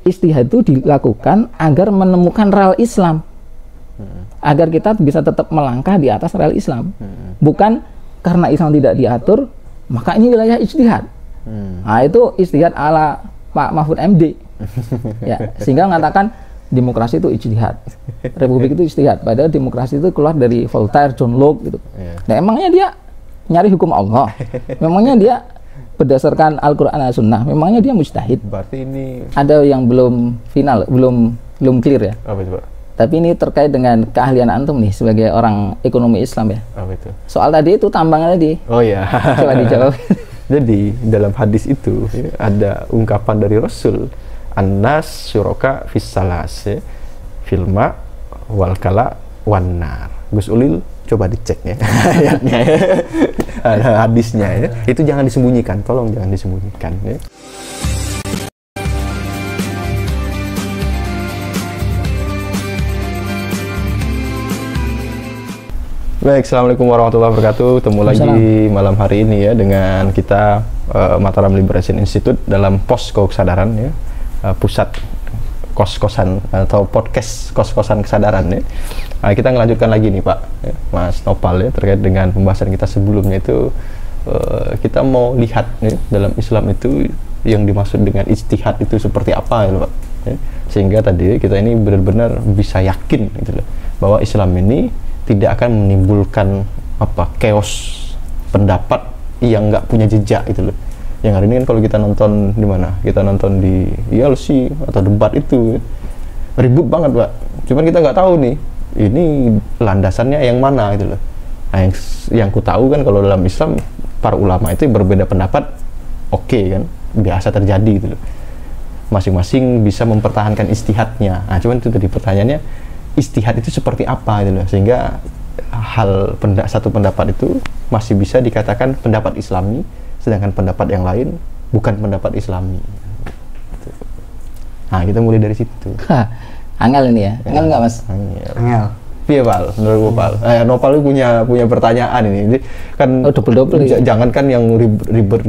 ijtihad itu dilakukan agar menemukan rel Islam, agar kita bisa tetap melangkah di atas rel Islam, bukan karena Islam tidak diatur maka ini wilayah ijtihad. Nah itu ijtihad ala Pak Mahfud MD ya, sehingga mengatakan demokrasi itu ijtihad, republik itu ijtihad, padahal demokrasi itu keluar dari Voltaire, John Locke gitu. Nah emangnya dia nyari hukum Allah, memangnya dia berdasarkan Al-Quran dan Sunnah, memangnya dia mujtahid. Berarti ini ada yang belum final, belum clear ya. Apa itu, Pak? Tapi ini terkait dengan keahlian antum nih sebagai orang ekonomi Islam ya. Apa itu? Soal tadi itu tambang tadi. Oh ya. Coba dijawab. Jadi dalam hadis itu ya, ada ungkapan dari Rasul, An-nas syuraka fis salas, ya, filma wal kala wan nar. Gus Ulil coba dicek ya ayatnya ya. Ada hadisnya ya. Itu jangan disembunyikan, tolong jangan disembunyikan ya. Baik, assalamualaikum warahmatullahi wabarakatuh. Ketemu lagi malam hari ini ya dengan kita Mataram Liberation Institute dalam Posko Kesadaran ya, pusat kos-kosan atau podcast kos-kosan kesadaran ya. Kita ngelanjutkan lagi nih Pak ya, Mas Nopal ya, terkait dengan pembahasan kita sebelumnya itu kita mau lihat ya, dalam Islam itu yang dimaksud dengan ijtihad itu seperti apa ya Pak ya. Sehingga tadi kita ini benar-benar bisa yakin gitu loh, bahwa Islam ini tidak akan menimbulkan chaos pendapat yang nggak punya jejak gitu loh. Yang hari ini kan kalau kita nonton di mana? Kita nonton di ILC atau debat itu ribut banget Pak. Cuman kita nggak tahu nih ini landasannya yang mana gitu loh. Nah, yang ku tahu kan kalau dalam Islam para ulama itu berbeda pendapat, oke kan, biasa terjadi gitu loh. Masing-masing bisa mempertahankan ijtihadnya. Nah, cuman itu tadi pertanyaannya, ijtihad itu seperti apa gitu loh, sehingga satu pendapat itu masih bisa dikatakan pendapat Islami, sedangkan pendapat yang lain bukan pendapat Islami. Nah, kita mulai dari situ. Angel ini ya, angel nggak Mas? Angel. Iya Pak, menurut Pak. Nopal punya pertanyaan ini. Jadi kan double jangan kan yang ribet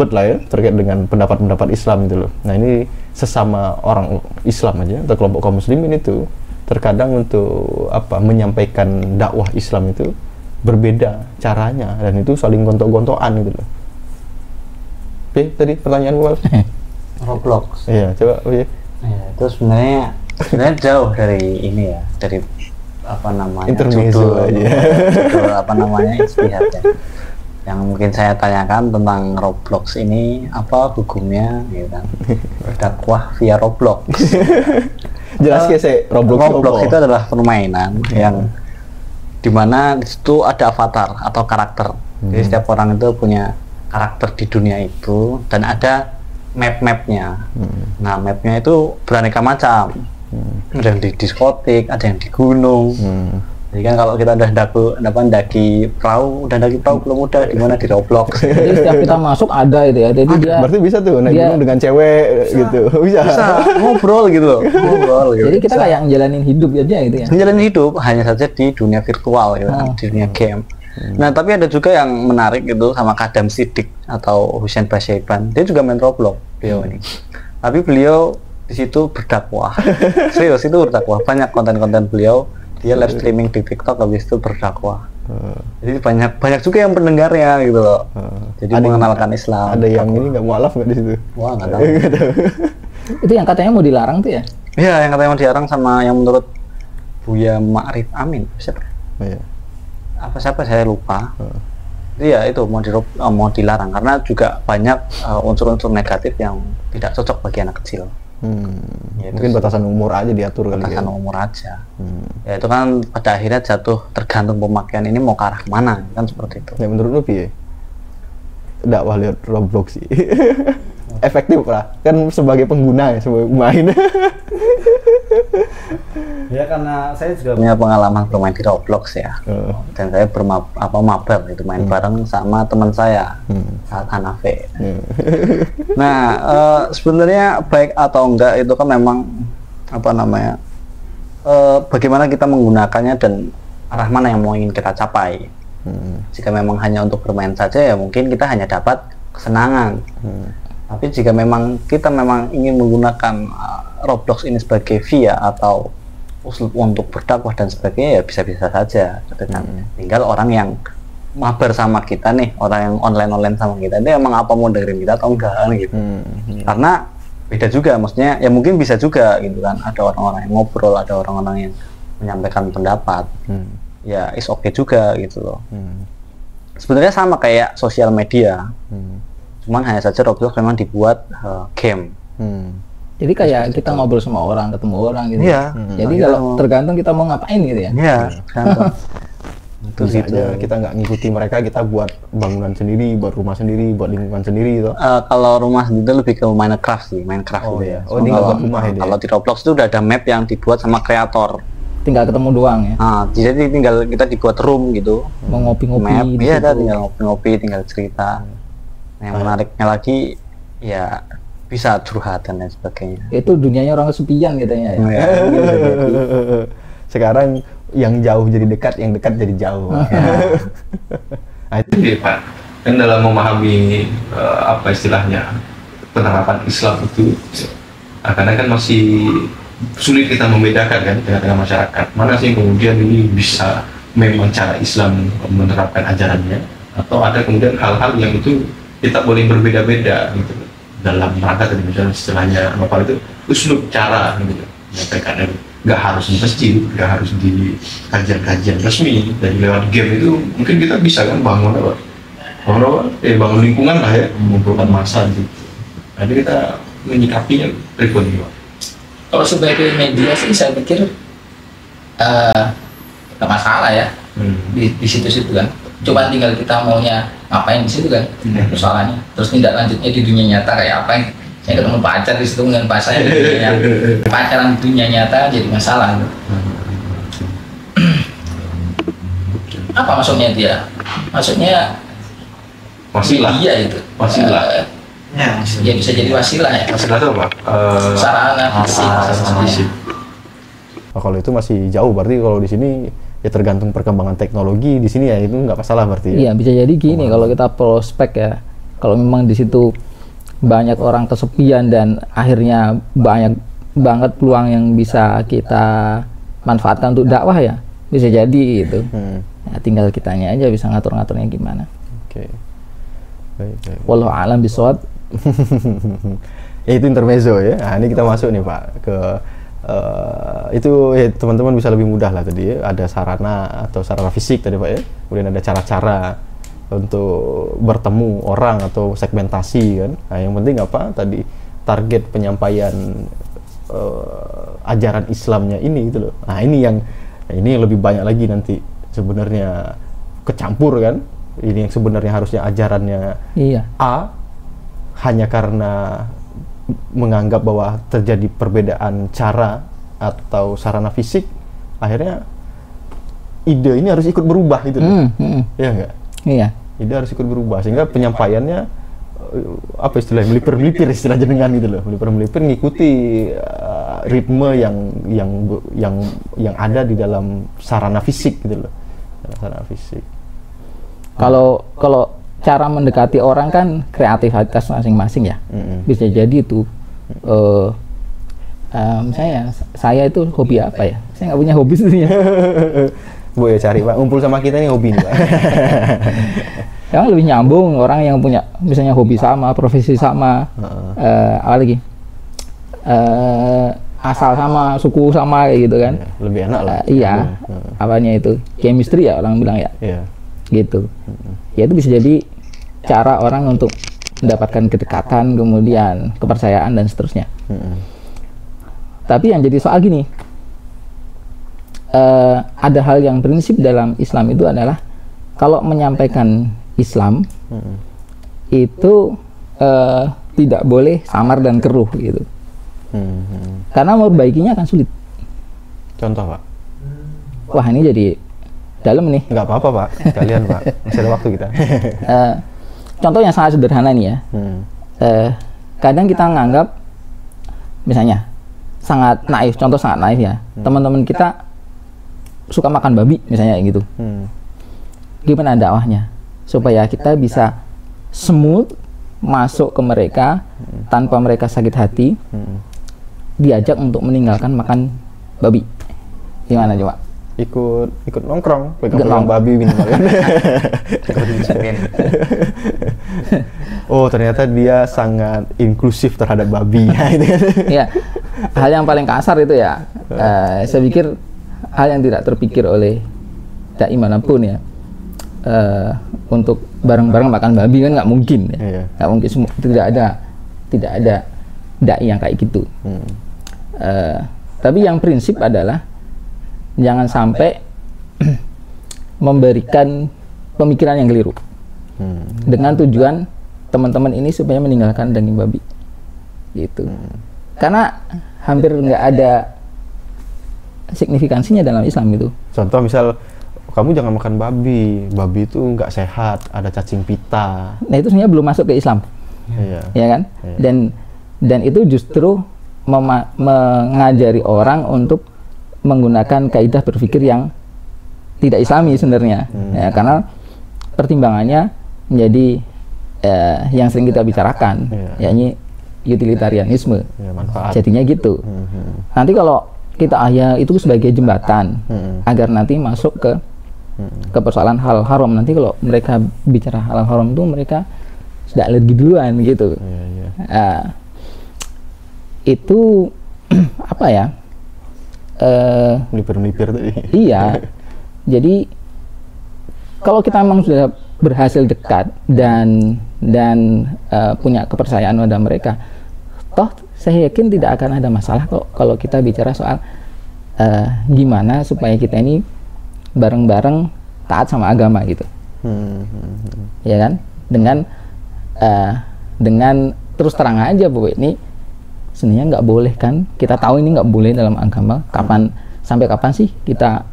lah ya terkait dengan pendapat-pendapat Islam itu loh. Nah, ini sesama orang Islam aja atau kelompok kaum muslimin itu terkadang untuk menyampaikan dakwah Islam itu berbeda caranya dan itu saling gontok-gontokan gitu loh. Tadi pertanyaan Pak. Roblox. Iya, coba ya, itu sebenarnya jauh dari ini ya, dari intermezzo judul ijtihad ya. Yang mungkin saya tanyakan tentang Roblox ini apa hukumnya gitu kan. Dakwah via Roblox. Jelas ya saya Roblox itu adalah permainan yang dimana di situ ada avatar atau karakter. Jadi setiap orang itu punya karakter di dunia itu dan ada map-mapnya. Nah, mapnya itu beraneka macam. Ada yang di diskotik, ada yang di gunung. Jadi kan kalau kita udah daki perahu belum udah gimana di Roblox. Jadi setiap kita masuk ada itu ya. Jadi dia berarti bisa tuh naik gunung dengan cewek gitu. Bisa ngobrol gitu loh. Jadi kita kayak ngejalanin hidup aja gitu ya. Ngejalanin hidup hanya saja di dunia virtual gitu, di dunia game. Nah, tapi ada juga yang menarik gitu sama Kadam Siddiq atau Husain Basyaiban. Dia juga main Roblox beliau ini. Tapi beliau di situ berdakwah. Serius, itu berdakwah. Banyak konten-konten beliau. Dia live streaming di TikTok, habis itu berdakwah. Jadi banyak juga yang pendengarnya gitu loh. Jadi mengenalkan Islam. Ada yang ini nggak mualaf nggak di situ? Wah, nggak tahu. Itu yang katanya mau dilarang tuh ya? Iya, yang katanya mau dilarang sama yang menurut Buya Ma'rif Amin. Siapa? Iya. Siapa saya lupa. Iya, itu mau dilarang karena juga banyak unsur-unsur negatif yang tidak cocok bagi anak kecil. Ya, mungkin batasan umur aja diatur kali ya. Batasan umur aja. Ya itu kan pada akhirnya jatuh tergantung pemakaian ini mau ke arah mana kan, seperti itu. Ya menurut lu piye? Dakwah lihat Roblox sih. Efektif lah kan sebagai pengguna ya, sebagai pemain. Ya karena saya juga punya pengalaman bermain di Roblox ya. Dan saya mabar gitu, main bareng sama teman saya saat Hanafe. Nah, sebenarnya baik atau enggak itu kan memang bagaimana kita menggunakannya dan arah mana yang mau ingin kita capai. Jika memang hanya untuk bermain saja ya mungkin kita hanya dapat kesenangan. Tapi jika memang kita ingin menggunakan Roblox ini sebagai via atau usul untuk berdakwah dan sebagainya, ya bisa-bisa saja gitu kan. Tinggal orang yang mabar sama kita nih, orang yang online sama kita, dia emang apa mau dengerin kita atau enggak gitu. Karena beda juga, maksudnya ya mungkin bisa juga gitu kan, ada orang-orang yang ngobrol, ada orang-orang yang menyampaikan pendapat, ya is okay juga gitu loh. Sebenarnya sama kayak sosial media, cuman hanya saja Roblox memang dibuat game. Jadi kayak kita ngobrol sama orang, ketemu orang gitu. Iya. Jadi kalau tergantung kita mau ngapain gitu ya. Iya, tergantung. Itu Bisa gitu. aja kita nggak ngikuti mereka, kita buat bangunan sendiri, buat rumah sendiri, buat lingkungan sendiri itu. Kalau rumah sendiri lebih ke Minecraft sih, Minecraft Oh, gitu iya. ya. Oh, tinggal buat rumah ini. Kalau di Roblox itu udah ada map yang dibuat sama kreator. Tinggal ketemu doang ya. Nah, jadi tinggal kita dibuat room gitu. Mau ngopi-ngopi Map, di iya, situ. ada tinggal ngopi-ngopi, tinggal cerita. Yang menariknya lagi, ya bisa curhat dan lain sebagainya. Itu dunianya orang kesepian katanya ya. Ya, Sekarang yang jauh jadi dekat, yang dekat jadi jauh. Nah, itu Iya Pak, kan dalam memahami apa istilahnya penerapan Islam itu, karena kan masih sulit kita membedakan kan dengan masyarakat. Mana sih kemudian ini bisa memang cara Islam menerapkan ajarannya, atau ada kemudian hal-hal yang itu kita boleh berbeda-beda gitu dalam rangka tadi misalnya istilahnya apa itu uslub cara gitu menyampaikan, nggak harus di masjid, nggak harus di kajian-kajian resmi, dari lewat game itu mungkin kita bisa kan bangun bangun lingkungan lah ya, mengumpulkan massa gitu. Jadi kita menyikapinya pribadi Pak. Kalau sebagai media sih saya pikir nggak masalah ya di situ-situ kan. Coba tinggal kita maunya ngapain di situ kan persoalannya. Terus tindak lanjutnya di dunia nyata kayak apa? Saya ketemu pacar di situ dengan pacarnya di dunia nyata. Pacaran di dunia nyata jadi masalah. Gitu. Apa maksudnya dia? Maksudnya Wasilah. Iya itu. Wasilah. Ya bisa jadi wasilah ya. Wasilah itu apa? Sarana fisik. oh, kalau itu masih jauh, berarti kalau di sini ya tergantung perkembangan teknologi di sini ya, itu nggak masalah berarti. Iya, bisa jadi gini kalau kita prospek ya. Kalau memang di situ banyak orang kesepian dan akhirnya banyak banget peluang yang bisa kita manfaatkan untuk dakwah ya, bisa jadi itu. Ya, tinggal kitanya aja bisa ngatur-ngaturnya gimana. Oke. Baik, baik. Wallahu a'lam bishawab. Ya itu intermezzo ya. Nah, ini kita masuk nih Pak ke itu ya, teman-teman bisa lebih mudah lah tadi ya. Ada sarana atau sarana fisik tadi Pak ya. Kemudian ada cara-cara untuk bertemu orang atau segmentasi kan. Nah, yang penting apa? Tadi target penyampaian ajaran Islamnya ini gitu loh. Nah, ini yang lebih banyak lagi nanti sebenarnya kecampur kan. Ini yang sebenarnya harusnya ajarannya Iya. A, hanya karena menganggap bahwa terjadi perbedaan cara atau sarana fisik, akhirnya ide ini harus ikut berubah gitu loh. Iya enggak? Iya. Ide harus ikut berubah sehingga penyampaiannya apa istilahnya, melipir-melipir istilah jenengan gitu loh. Melipir-melipir ngikuti ritme yang ada di dalam sarana fisik gitu loh. Sarana fisik. Kalau cara mendekati orang kan kreativitas masing-masing ya. Bisa jadi itu misalnya saya itu hobi apa ya? Saya nggak punya hobi sebenarnya. Bu ya cari Pak, ngumpul sama kita ini hobi nih Pak. Yang lebih nyambung orang yang punya misalnya hobi sama, profesi sama, apa lagi? Asal sama, suku sama kayak gitu kan. Lebih enak lah. Iya. Apanya itu? Chemistry ya orang bilang ya. Iya. Gitu. Ya itu bisa jadi cara orang untuk mendapatkan kedekatan, kemudian kepercayaan dan seterusnya. Tapi yang jadi soal gini, ada hal yang prinsip dalam Islam itu adalah kalau menyampaikan Islam itu tidak boleh samar dan keruh gitu. Karena memperbaikinya akan sulit. Contoh Pak? Wah ini jadi dalam nih. Nggak apa-apa Pak, sekalian Pak, masih ada waktu kita. Contoh yang sangat sederhana nih ya. Kadang kita nganggap misalnya sangat naif, contoh sangat naif ya. Teman-teman kita suka makan babi misalnya gitu. Gimana dakwahnya supaya kita bisa smooth masuk ke mereka tanpa mereka sakit hati, diajak untuk meninggalkan makan babi. Gimana coba? Ikut nongkrong, Ikut babi minimal. Oh, ternyata dia sangat inklusif terhadap babi. Ya, hal yang paling kasar itu ya, saya pikir hal yang tidak terpikir oleh dai manapun ya, untuk bareng-bareng makan babi kan nggak mungkin ya, nggak mungkin, tidak ada dai yang kayak gitu. Tapi yang prinsip adalah jangan sampai memberikan pemikiran yang keliru dengan tujuan teman-teman ini supaya meninggalkan daging babi gitu. Karena hampir nggak ada signifikansinya dalam Islam itu. Contoh misal kamu jangan makan babi itu nggak sehat, ada cacing pita. Nah itu sebenarnya belum masuk ke Islam, ya kan? Dan itu justru mengajari orang untuk menggunakan kaidah berpikir yang tidak Islami sebenarnya, ya, karena pertimbangannya menjadi yang sering kita bicarakan, yakni utilitarianisme. Jadinya gitu. Nanti kalau kita itu sebagai jembatan agar nanti masuk ke persoalan halal haram. Nanti kalau mereka bicara halal haram itu mereka sudah alergi duluan gitu. Itu apa ya? Melipir tadi. Iya. Jadi kalau kita memang sudah berhasil dekat dan punya kepercayaan pada mereka, toh saya yakin tidak akan ada masalah kok kalau kita bicara soal gimana supaya kita ini bareng-bareng taat sama agama gitu. Ya kan? Dengan terus terang aja Bu, ini sebenarnya nggak boleh kan, kita tahu ini nggak boleh dalam agama. Sampai kapan sih kita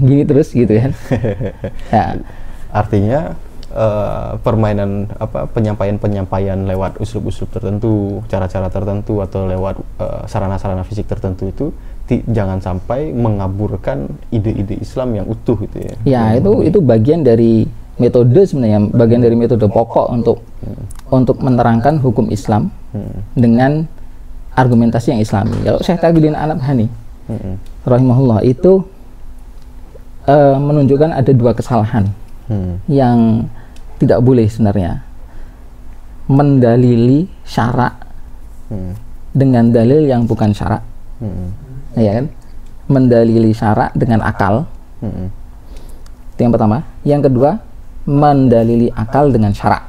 gini terus gitu kan? Ya. Artinya permainan penyampaian lewat uslub-uslub tertentu, cara-cara tertentu, atau lewat sarana-sarana fisik tertentu itu jangan sampai mengaburkan ide-ide Islam yang utuh gitu ya. Ya, itu bagian dari metode sebenarnya, bagian dari metode pokok untuk menerangkan hukum Islam dengan argumentasi yang Islami. Kalau Syekh Taqiyuddin An-Nabhani rahimahullah itu menunjukkan ada dua kesalahan yang tidak boleh sebenarnya. Mendalili syara dengan dalil yang bukan syara. Ya kan? Mendalili syara dengan akal. Itu yang pertama. Yang kedua, mendalili akal dengan syara.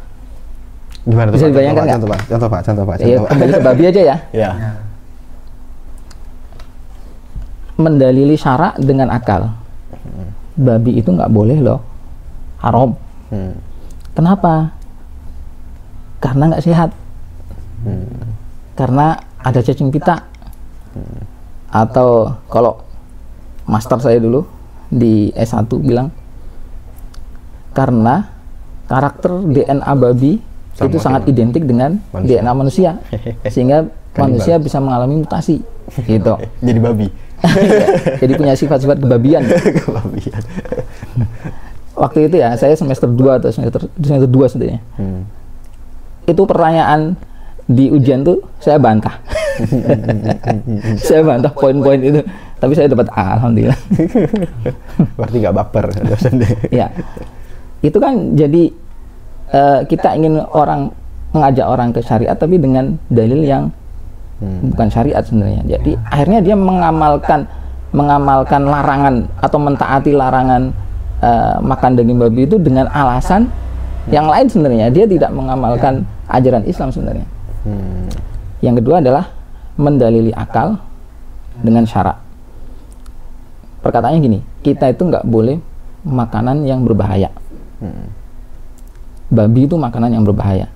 Gimana bisa dibayangkan nggak? Contoh Pak. Ya, kembali ke babi aja ya. Ya. Mendalili syara dengan akal. Babi itu nggak boleh loh, haram. Kenapa? Karena nggak sehat. Karena ada cacing pita. Atau kalau master saya dulu di S1 bilang, karena karakter DNA babi itu sangat identik dengan DNA manusia, sehingga manusia bisa mengalami mutasi gitu. Jadi babi. Jadi punya sifat-sifat kebabian. Waktu itu ya, saya semester 2 atau semester 2 sebenarnya. Itu pertanyaan di ujian tuh saya bantah. Saya bantah poin-poin itu, tapi saya dapat A, alhamdulillah. Berarti nggak baper dosennya. Ya, itu kan jadi kita ingin mengajak orang ke syariat, tapi dengan dalil yang bukan syariat sebenarnya. Jadi akhirnya dia mengamalkan larangan atau mentaati larangan makan daging babi itu dengan alasan yang lain sebenarnya. Dia tidak mengamalkan ajaran Islam sebenarnya. Yang kedua adalah mendalili akal dengan syara. Perkataannya gini, kita itu nggak boleh makanan yang berbahaya. Babi itu makanan yang berbahaya.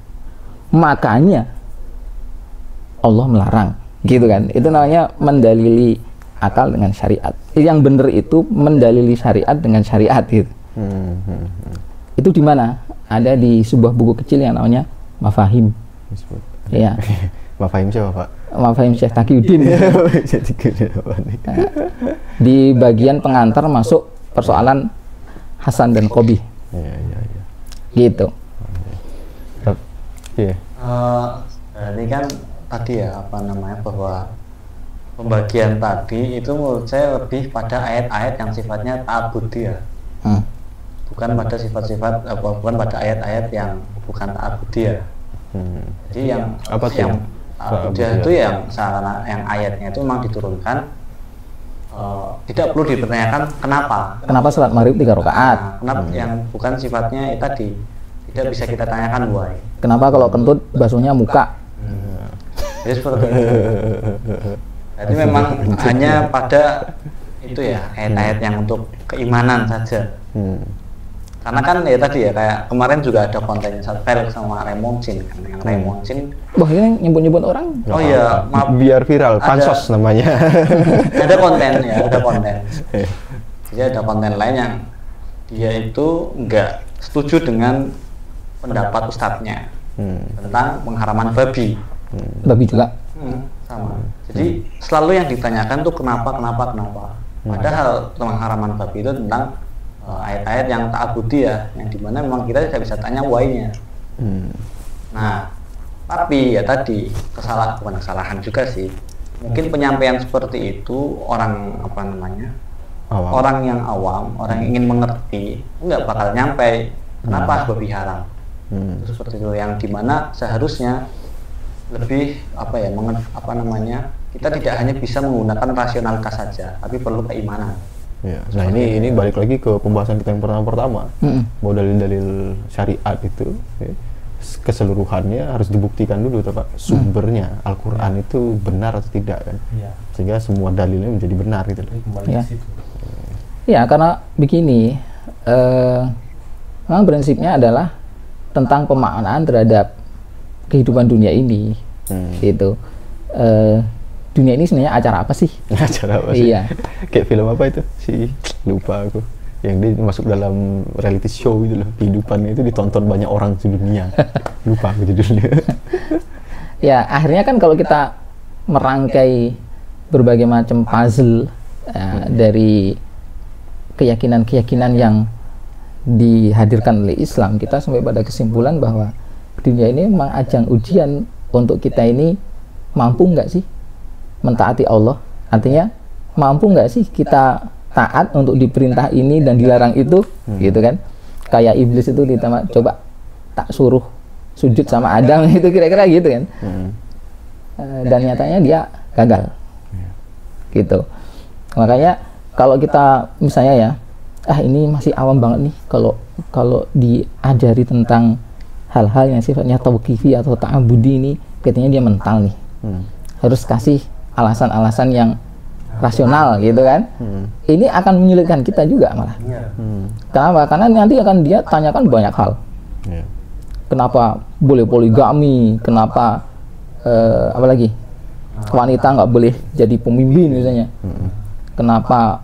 Makanya Allah melarang, gitu kan? Itu namanya mendalili akal dengan syariat. Yang benar itu mendalili syariat dengan syariat gitu. Itu di mana? Ada di sebuah buku kecil yang namanya Mafahim. Ya. Mafahim siapa Pak? Mafahim Syekh Taqiyuddin. Di bagian pengantar masuk persoalan Hasan dan Qabih. Gitu. Iya. Ini kan tadi ya apa namanya, bahwa pembagian tadi itu menurut saya lebih pada ayat-ayat yang sifatnya ta'abudi ya. Bukan pada sifat-sifat bukan pada ayat-ayat yang bukan ta'abudi ya. Jadi yang apa tuh? Yang ta'abudi itu yang yang ayatnya itu memang diturunkan tidak perlu dipertanyakan kenapa. Kenapa sholat maghrib 3 rakaat? Nah, kenapa yang bukan sifatnya tadi tidak bisa kita tanyakan why. Kenapa kalau kentut basuhnya muka? Jadi seperti itu. Jadi memang hanya pada itu ya ayat-ayat yang untuk keimanan saja. Karena kan ya tadi ya kayak kemarin juga ada kontennya Felix sama Remoncin kan, yang Remoncin. Wah, ini nyebut-nyebut orang. Oh iya, maaf. Biar viral, pansos namanya. Ada konten ya, ada konten. Jadi ada konten lain yang dia itu nggak setuju dengan pendapat ustadznya tentang pengharaman babi. Babi juga. Sama. Jadi selalu yang ditanyakan tuh kenapa. Padahal pengharaman babi itu tentang ayat-ayat yang ta'abudi ya, yang dimana memang kita tidak bisa tanya why-nya. Nah, tapi ya tadi bukan kesalahan juga sih. Mungkin penyampaian seperti itu orang orang yang awam, orang yang ingin mengerti nggak bakal nyampe kenapa babi haram. Seperti itu yang dimana seharusnya lebih kita tidak hanya bisa menggunakan rasionalitas saja, tapi perlu keimanan. Ya. Nah ini balik lagi ke pembahasan kita yang pertama, bahwa dalil-dalil syariat itu keseluruhannya harus dibuktikan dulu, Pak. Sumbernya Al-Quran itu benar atau tidak kan? Sehingga semua dalilnya menjadi benar gitu. Ya, karena begini, memang prinsipnya adalah tentang pemaknaan terhadap kehidupan dunia ini, gitu. Dunia ini sebenarnya acara apa sih? Acara apa sih? Iya. Kayak film apa itu? Lupa aku. Yang dia masuk dalam reality show gitu loh. Kehidupannya itu ditonton banyak orang di dunia. Lupa aku judulnya. Ya, akhirnya kan kalau kita merangkai berbagai macam puzzle dari keyakinan-keyakinan yang dihadirkan oleh Islam, kita sampai pada kesimpulan bahwa dunia ini memang ajang ujian untuk kita ini mampu nggak sih mentaati Allah. Artinya mampu nggak sih kita taat untuk diperintah ini dan dilarang itu, gitu kan? Kayak iblis itu coba tak suruh sujud sama Adam itu kira-kira gitu kan? Dan nyatanya dia gagal, gitu. Makanya kalau kita misalnya ya, ini masih awam banget nih kalau diajari tentang hal-hal yang sifatnya tauqifi atau ta'abudi ini, katanya dia mental nih. Harus kasih alasan-alasan yang rasional gitu kan. Ini akan menyulitkan kita juga malah. Kenapa? Karena nanti akan dia tanyakan banyak hal. Kenapa boleh poligami? Kenapa apalagi wanita nggak boleh jadi pemimpin misalnya? Kenapa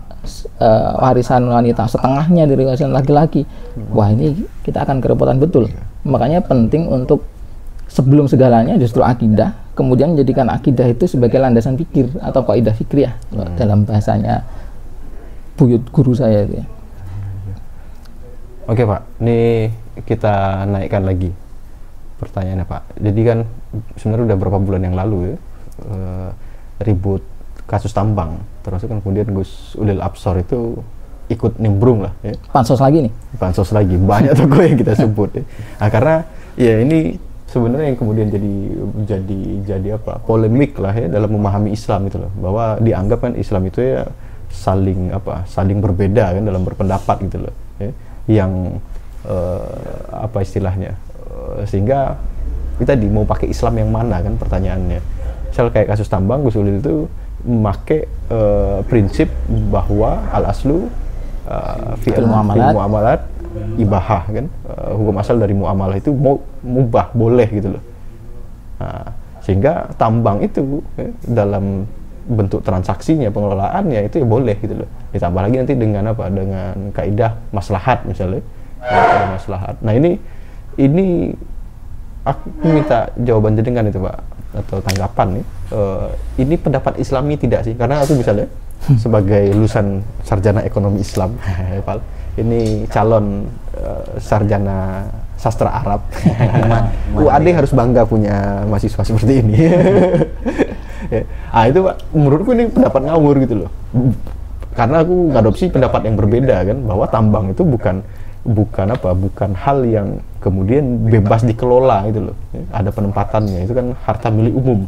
warisan wanita setengahnya dari warisan laki-laki? Wah, ini kita akan kerepotan betul. Makanya penting untuk sebelum segalanya justru akidah, kemudian menjadikan akidah itu sebagai landasan pikir atau kaidah fikriyah dalam bahasanya buyut guru saya itu ya. Oke Pak, ini kita naikkan lagi pertanyaannya Pak. Jadi kan sebenarnya udah berapa bulan yang lalu ya, ribut kasus tambang, terus kan kemudian Gus Ulil Absor itu ikut nimbrung lah ya. Pansos lagi nih. Pansos lagi, banyak tokoh yang kita sebut ya. Nah, karena ya ini sebenarnya yang kemudian jadi apa, polemik lah ya dalam memahami Islam itu loh, bahwa dianggap kan Islam itu ya saling berbeda kan dalam berpendapat gitu loh ya, yang apa istilahnya, sehingga kita mau pakai Islam yang mana kan pertanyaannya. Misal kayak kasus tambang, Gus Ulil itu memakai prinsip bahwa al-aslu fi'il muamalat ibahah kan, hukum asal dari muamalah itu mubah, boleh gitu loh. Nah, sehingga tambang itu dalam bentuk transaksinya, pengelolaannya itu ya boleh gitu loh. Ditambah lagi nanti dengan apa, dengan kaidah maslahat misalnya, maslahat. Nah ini aku minta jawaban jenengan itu Pak, atau tanggapan nih. Ini pendapat Islami tidak sih? Karena aku misalnya sebagai lulusan sarjana ekonomi Islam, ini calon sarjana sastra Arab. UAD harus bangga punya mahasiswa seperti ini. Itu Pak, menurutku ini pendapat ngawur gitu loh. Karena aku ngadopsi pendapat yang berbeda kan, bahwa tambang itu bukan hal yang kemudian bebas dikelola gitu loh. Ada penempatannya, itu kan harta milik umum.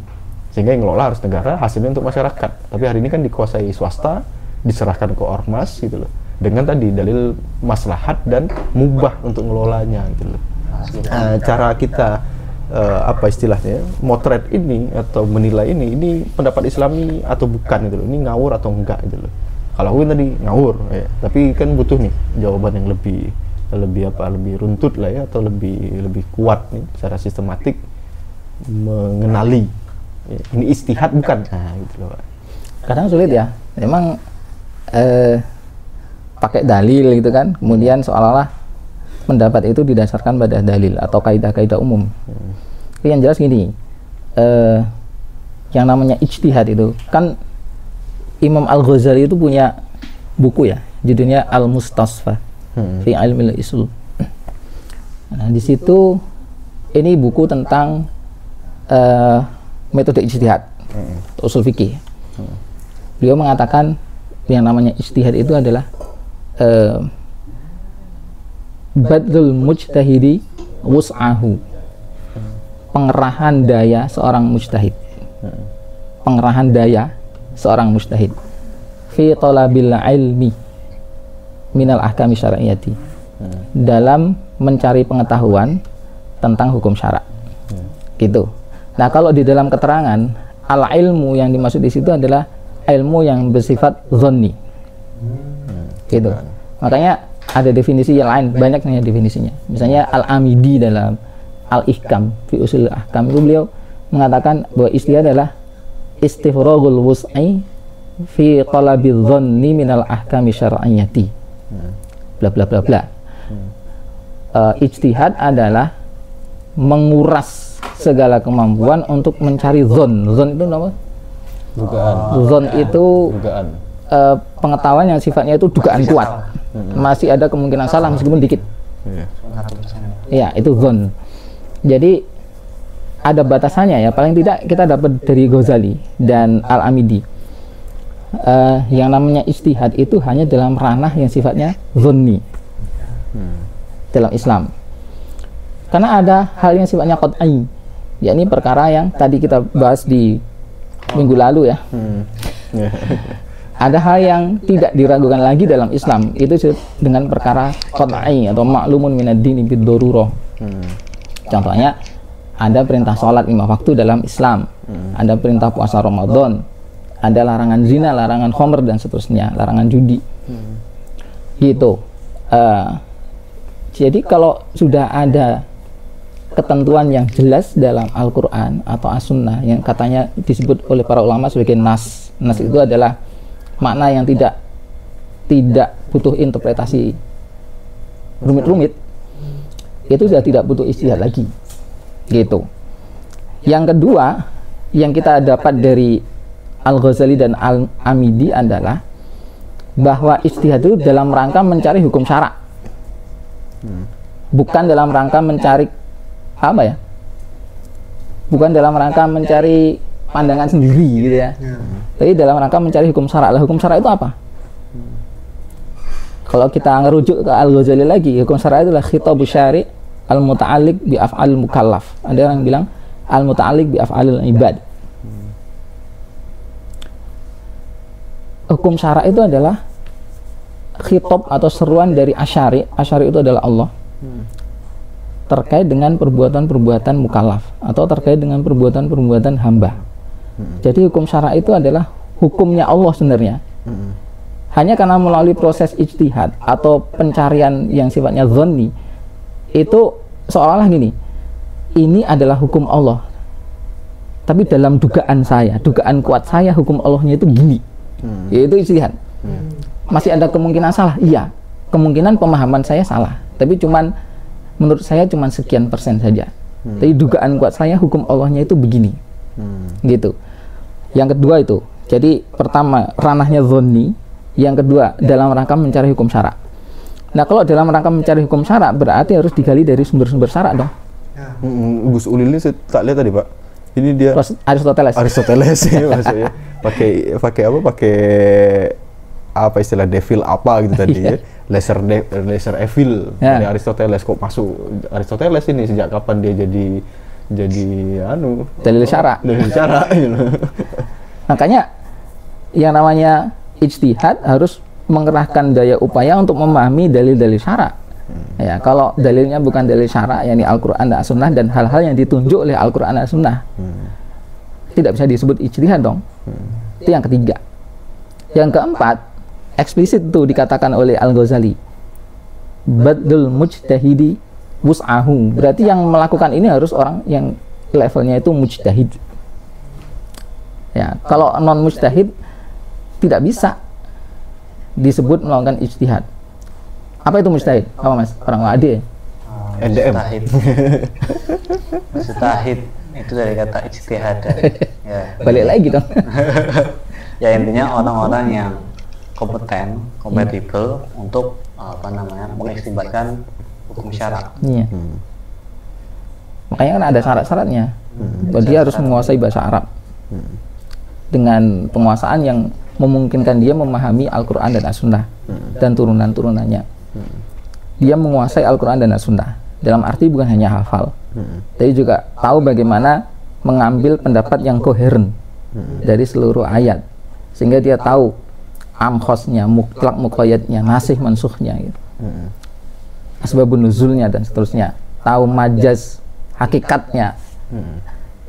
Sehingga yang ngelola harus negara, hasilnya untuk masyarakat. Tapi hari ini kan dikuasai swasta, diserahkan ke ormas gitu loh. Dengan tadi dalil maslahat dan mubah untuk ngelolanya gitu loh. Cara kita istilahnya motret ini atau menilai ini pendapat Islami atau bukan gitu loh. Ini ngawur atau enggak gitu loh. Kalau aku tadi ngawur ya, tapi kan butuh nih jawaban yang lebih runtut lah ya, atau lebih kuat nih secara sistematik mengenali ya, ini istihad bukan. Gitu loh Pak. Kadang sulit ya. Memang pakai dalil gitu kan, kemudian seolah-olah pendapat itu didasarkan pada dalil atau kaidah-kaidah umum. Tapi yang jelas gini, yang namanya ijtihad itu kan Imam Al-Ghazali itu punya buku ya, judulnya Al-Mustasfa fi Ilmil Usul. Nah, di situ ini buku tentang metode ijtihad, usul fikih. Beliau mengatakan yang namanya ijtihad itu adalah badlul mujtahidi wus'ahu, pengerahan daya seorang mujtahid, pengerahan daya seorang mujtahid fi talabil ilmi minal ahkami syar'iyyati, dalam mencari pengetahuan tentang hukum syara. Gitu. Nah, kalau di dalam keterangan al ilmu yang dimaksud di situ adalah ilmu yang bersifat zonni. Gitu. Makanya ada definisi yang lain, banyaknya definisinya. Misalnya Al-Amidi dalam Al-Ihkam fi Usul Ahkam itu beliau mengatakan bahwa ijtihad adalah istifragul wus'i fi talabil dhanni minal ahkami syar'iyyati. Bla bla bla bla. Ijtihad adalah menguras segala kemampuan untuk mencari zon. Zon itu apa? Dugaan. Zon itu dugaan. Pengetahuan yang sifatnya itu dugaan kuat. Masih ada kemungkinan salah meskipun dikit. Iya, itu zon. Jadi ada batasannya ya, paling tidak kita dapat dari Ghazali dan Al-Amidi. Yang namanya ijtihad itu hanya dalam ranah yang sifatnya zonni dalam Islam. Karena ada hal yang sifatnya qat'i, yakni perkara yang tadi kita bahas di minggu lalu ya. Ada hal yang tidak diragukan lagi dalam Islam, itu dengan perkara qat'i atau ma'lumun minad dini bid-darurah. Contohnya ada perintah sholat 5 waktu dalam Islam, ada perintah puasa Ramadan, ada larangan zina, larangan khamr dan seterusnya, larangan judi. Gitu. Jadi kalau sudah ada ketentuan yang jelas dalam Al-Quran atau As-Sunnah yang katanya disebut oleh para ulama sebagai nas. Nas itu adalah makna yang tidak butuh interpretasi rumit-rumit. Itu sudah tidak butuh ijtihad lagi. Gitu. Yang kedua yang kita dapat dari Al-Ghazali dan Al-Amidi adalah bahwa ijtihad itu dalam rangka mencari hukum syara, bukan dalam rangka mencari apa ya, bukan dalam rangka mencari pandangan sendiri gitu ya, tapi dalam rangka mencari hukum syara. Lah, hukum syara itu apa? Kalau kita ngerujuk ke Al-Ghazali lagi, hukum syara itu adalah khitabus syari' al-muta'alliq bi af'al mukallaf. Ada orang bilang al-muta'alliq bi af'alil ibad. Hukum syara itu adalah khitab atau seruan dari asyari. Asyari itu adalah Allah, terkait dengan perbuatan-perbuatan mukallaf atau terkait dengan perbuatan-perbuatan hamba. Jadi hukum syara itu adalah hukumnya Allah sebenarnya. Hanya karena melalui proses ijtihad atau pencarian yang sifatnya zonni, itu seolah-olah gini, ini adalah hukum Allah, tapi dalam dugaan saya, dugaan kuat saya, hukum Allahnya itu gini. Yaitu ijtihad. Masih ada kemungkinan salah, iya. Kemungkinan pemahaman saya salah, tapi cuman menurut saya cuman sekian persen saja. Tapi dugaan kuat saya hukum Allahnya itu begini. Gitu. Yang kedua itu, jadi pertama ranahnya zonni, yang kedua dalam rangka mencari hukum syara. Nah, kalau dalam rangka mencari hukum syarak berarti harus digali dari sumber-sumber syarak dong. Gus Ulil ini saya tak lihat tadi Pak. Ini dia Aristoteles. Aristoteles ya maksudnya. Pakai apa istilah devil apa gitu tadi ya. Lesser evil dari Aristoteles. Kok masuk Aristoteles ini sejak kapan dia jadi dalil syarak. Dalil syarak gitu. Makanya yang namanya ijtihad harus mengerahkan daya upaya untuk memahami dalil-dalil syarak. Ya, kalau dalilnya bukan dalil syarak, yakni Al-Quran dan As-Sunnah dan hal-hal yang ditunjuk oleh Al-Quran dan As-Sunnah, tidak bisa disebut ijtihad dong. Itu yang ketiga. Yang keempat, eksplisit itu dikatakan oleh Al-Ghazali, badlul mujtahidi wus'ahu. Berarti yang melakukan ini harus orang yang levelnya itu mujtahid. Ya, kalau non mujtahid tidak bisa disebut melakukan ijtihad. Apa itu mujtahid? Apa Mas? Orang WAD? NDM. Mujtahid itu dari kata ijtihad. Ya. Balik lagi dong. Ya intinya orang-orang yang kompatibel untuk mengistimbatkan hukum syarak. Iya. Makanya kan ada syarat-syaratnya. Dia harus menguasai bahasa Arab dengan penguasaan yang memungkinkan dia memahami Al-Quran dan As-Sunnah dan turunan-turunannya. Dia menguasai Al-Quran dan As-Sunnah dalam arti bukan hanya hafal, tapi juga tahu bagaimana mengambil pendapat yang koheren dari seluruh ayat, sehingga dia tahu amkhosnya, mutlak muqayyadnya, nasih mansukhnya gitu. Asbabun nuzulnya dan seterusnya, tahu majaz hakikatnya.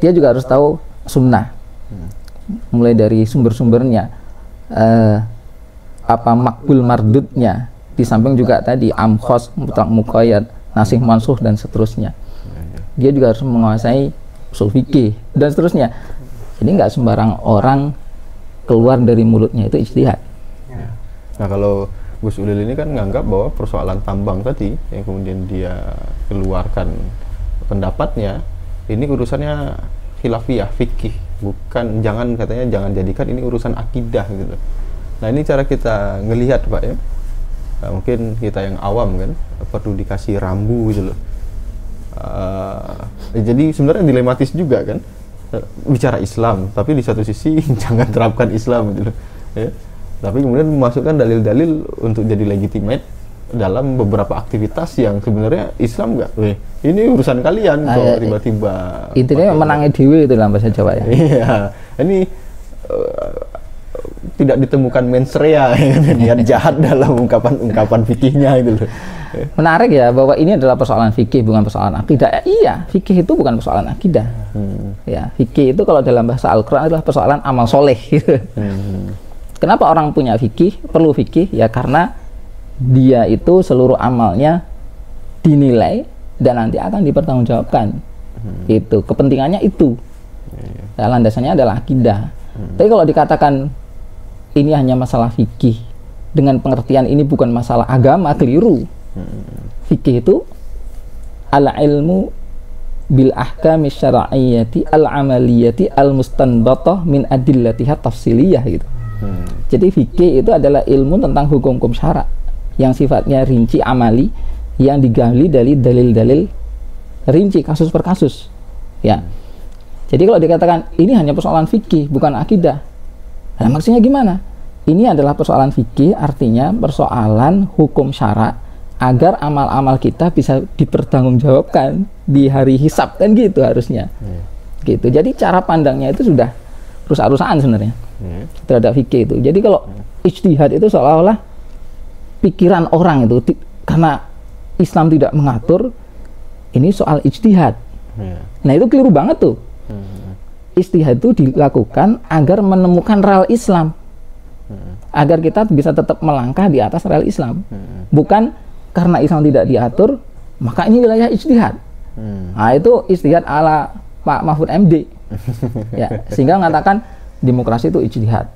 Dia juga harus tahu sunnah, mulai dari sumber-sumbernya, makbul mardudnya, di samping juga tadi amkhos, mutlak muqayyad, nasih mansuh dan seterusnya. Dia juga harus menguasai usul fikih dan seterusnya. Jadi nggak sembarang orang keluar dari mulutnya itu ijtihad. Nah, kalau Gus Ulil ini kan nganggap bahwa persoalan tambang tadi yang kemudian dia keluarkan pendapatnya, ini urusannya khilafiyah, fikih, bukan, katanya jangan jadikan ini urusan akidah gitu. Nah, ini cara kita ngelihat Pak ya. Nah, mungkin kita yang awam kan perlu dikasih rambu gitu loh. Jadi sebenarnya dilematis juga kan, bicara Islam tapi di satu sisi jangan terapkan Islam gitu loh ya. Tapi kemudian memasukkan dalil-dalil untuk jadi legitimate dalam beberapa aktivitas yang sebenarnya Islam enggak. Ini urusan kalian kok tiba-tiba. Intinya menangi dewi itu dalam bahasa Jawa ya. Iya. Ini tidak ditemukan mens rea, niat jahat dalam ungkapan fikihnya itu loh. Menarik ya bahwa ini adalah persoalan fikih bukan persoalan akidah. Iya, fikih itu bukan persoalan akidah. Ya, fikih itu kalau dalam bahasa Al-Qur'an adalah persoalan amal soleh gitu. Kenapa orang punya fikih, perlu fikih? Ya karena dia itu seluruh amalnya dinilai dan nanti akan dipertanggungjawabkan. Itu kepentingannya itu. Ya, landasannya adalah akidah. Tapi kalau dikatakan ini hanya masalah fikih dengan pengertian ini bukan masalah agama, keliru. Fikih itu al-ilmu bil ahkami syar'iyyati al-amaliyati al-mustanbatah min adillatiha tafsiliyah gitu. Jadi fikih itu adalah ilmu tentang hukum-hukum syarak yang sifatnya rinci amali, yang digali dari dalil-dalil rinci kasus per kasus. Ya. Jadi kalau dikatakan ini hanya persoalan fikih bukan akidah, nah, maksudnya gimana? Ini adalah persoalan fikih, artinya persoalan hukum syarak agar amal-amal kita bisa dipertanggungjawabkan di hari hisab, kan gitu harusnya. Gitu. Jadi cara pandangnya itu sudah rusak-rusakan sebenarnya terhadap fikih itu. Jadi kalau ijtihad itu seolah-olah pikiran orang itu karena Islam tidak mengatur ini soal ijtihad. Nah, itu keliru banget tuh. Ijtihad itu dilakukan agar menemukan real Islam, agar kita bisa tetap melangkah di atas real Islam, bukan karena Islam tidak diatur maka ini wilayah ijtihad. Nah, itu ijtihad ala Pak Mahfud MD ya, sehingga mengatakan demokrasi itu ijtihad,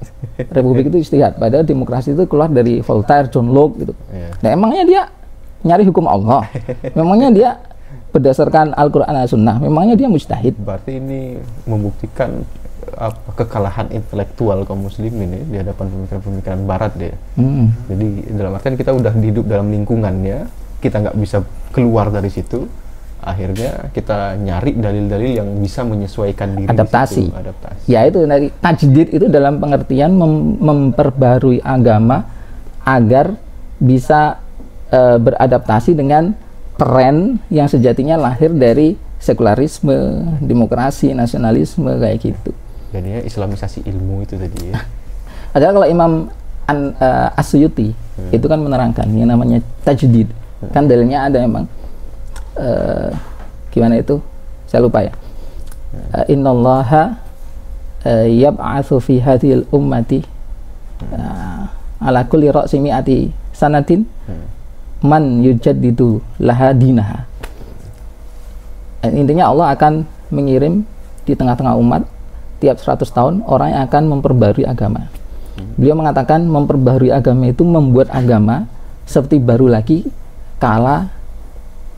republik itu ijtihad, padahal demokrasi itu keluar dari Voltaire, John Locke gitu. Nah, emangnya dia nyari hukum Allah? Memangnya dia berdasarkan Al-Quran dan Sunnah? Memangnya dia mujtahid? Berarti ini membuktikan kekalahan intelektual kaum muslimin ya, di hadapan pemikiran-pemikiran barat deh. Jadi dalam artian kita udah hidup dalam lingkungannya, kita nggak bisa keluar dari situ, akhirnya kita nyari dalil-dalil yang bisa menyesuaikan diri. Adaptasi. Adaptasi. Ya itu dari tajdid itu dalam pengertian memperbarui agama agar bisa beradaptasi dengan tren yang sejatinya lahir dari sekularisme, demokrasi, nasionalisme kayak gitu. Jadinya islamisasi ilmu itu tadi ya. Padahal kalau Imam As-Suyuti itu kan menerangkan yang namanya tajdid. Kan dalilnya ada emang gimana itu? Saya lupa ya. Innallaha yab'atsu fi hadhil ummati ala kulli ra'si mi'ati sanatin man yujaddidu laha dinaha. Intinya Allah akan mengirim di tengah-tengah umat tiap 100 tahun orang yang akan memperbarui agama. Beliau mengatakan memperbarui agama itu membuat agama seperti baru lagi kala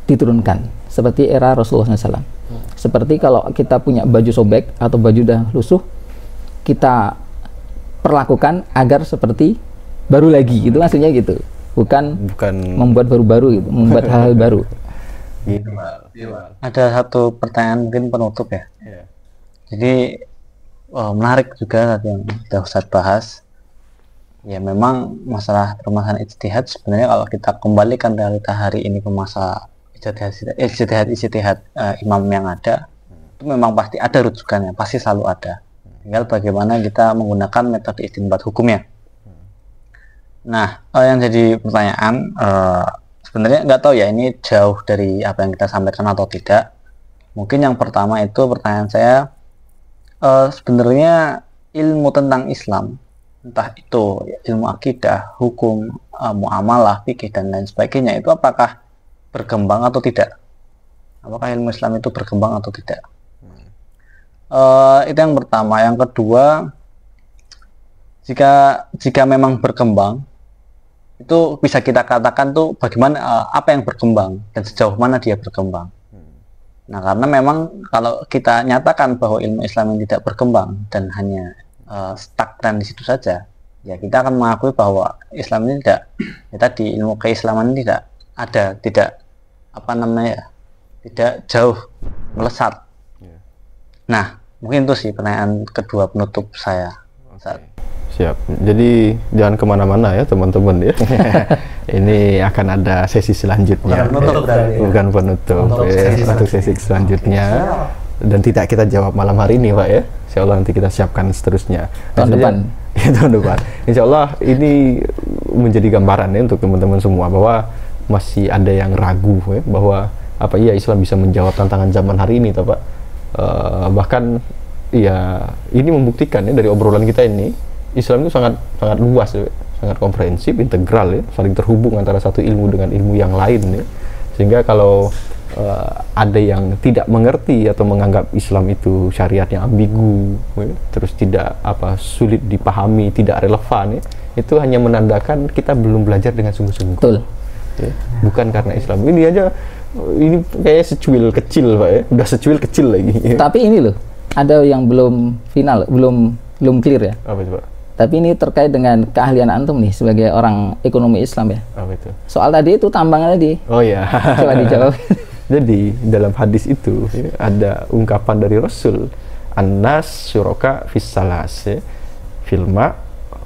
diturunkan, seperti era Rasulullah SAW. Seperti kalau kita punya baju sobek atau baju udah lusuh, kita perlakukan agar seperti baru lagi, itu maksudnya gitu. Bukan membuat baru-baru gitu, membuat hal-hal baru. Ada satu pertanyaan mungkin penutup ya. Jadi menarik juga tadi yang sudah Ustadz bahas. Ya memang masalah permasalahan ijtihad sebenarnya kalau kita kembalikan realita hari ini ke masa ijtihad imam yang ada, itu memang pasti ada rujukannya, pasti selalu ada. Tinggal bagaimana kita menggunakan metode istinbat hukumnya. Nah, yang jadi pertanyaan sebenarnya nggak tahu ya ini jauh dari apa yang kita sampaikan atau tidak. Mungkin yang pertama itu pertanyaan saya, sebenarnya ilmu tentang Islam, entah itu ilmu akidah, hukum, muamalah, fikih dan lain sebagainya, itu apakah berkembang atau tidak? Apakah ilmu Islam itu berkembang atau tidak? Itu yang pertama. Yang kedua, jika memang berkembang, itu bisa kita katakan tuh bagaimana apa yang berkembang dan sejauh mana dia berkembang. Nah, karena memang kalau kita nyatakan bahwa ilmu Islam yang tidak berkembang dan hanya stagnan di situ saja, ya kita akan mengakui bahwa Islam ini tidak, ya tadi ilmu keislaman ini tidak ada, tidak tidak jauh melesat. Nah, mungkin itu sih pertanyaan kedua penutup saya. Siap. Jadi jangan kemana-mana ya teman-teman ya. Ini akan ada sesi selanjutnya. Bukan penutup. Untuk sesi selanjutnya. Dan tidak kita jawab malam hari ini Pak ya. Insya Allah nanti kita siapkan seterusnya. Tahun depan. Ya, tahun depan. Insya Allah ini menjadi gambaran ya untuk teman-teman semua bahwa masih ada yang ragu ya, bahwa apa iya Islam bisa menjawab tantangan zaman hari ini toh Pak. Bahkan ya ini membuktikan ya dari obrolan kita ini, Islam itu sangat luas, ya, sangat komprehensif, integral, ya, saling terhubung antara satu ilmu dengan ilmu yang lain, ya. Sehingga kalau ada yang tidak mengerti atau menganggap Islam itu syariatnya ambigu, ya, terus tidak sulit dipahami, tidak relevan, ya, itu hanya menandakan kita belum belajar dengan sungguh-sungguh. Ya, bukan karena Islam ini aja, ini kayak secuil kecil Pak ya, udah secuil kecil lagi. Ya. Tapi ini loh, ada yang belum final, belum clear ya. Apa itu Pak? Tapi ini terkait dengan keahlian antum nih sebagai orang ekonomi Islam ya. Apa itu? Soal tadi itu tambangan tadi. Oh ya. Coba dijawab. Jadi dalam hadis itu ya, ada ungkapan dari Rasul, An-nas syuraka fis salas, ya, filma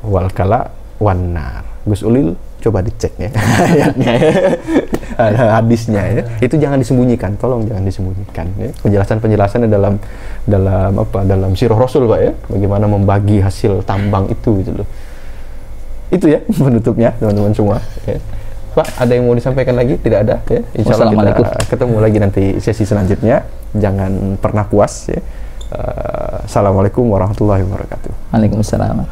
wal kala wan nar. Gus Ulil coba dicek ya ayatnya ya. Hadisnya ya. Itu jangan disembunyikan, tolong jangan disembunyikan ya. Penjelasannya dalam sirah Rasul Pak ya, bagaimana membagi hasil tambang itu gitu loh. Itu ya penutupnya teman-teman semua ya. Pak, ada yang mau disampaikan lagi? Tidak ada ya. Insyaallah kita ketemu lagi nanti sesi selanjutnya. Jangan pernah puas ya. Assalamualaikum warahmatullahi wabarakatuh. Waalaikumsalam.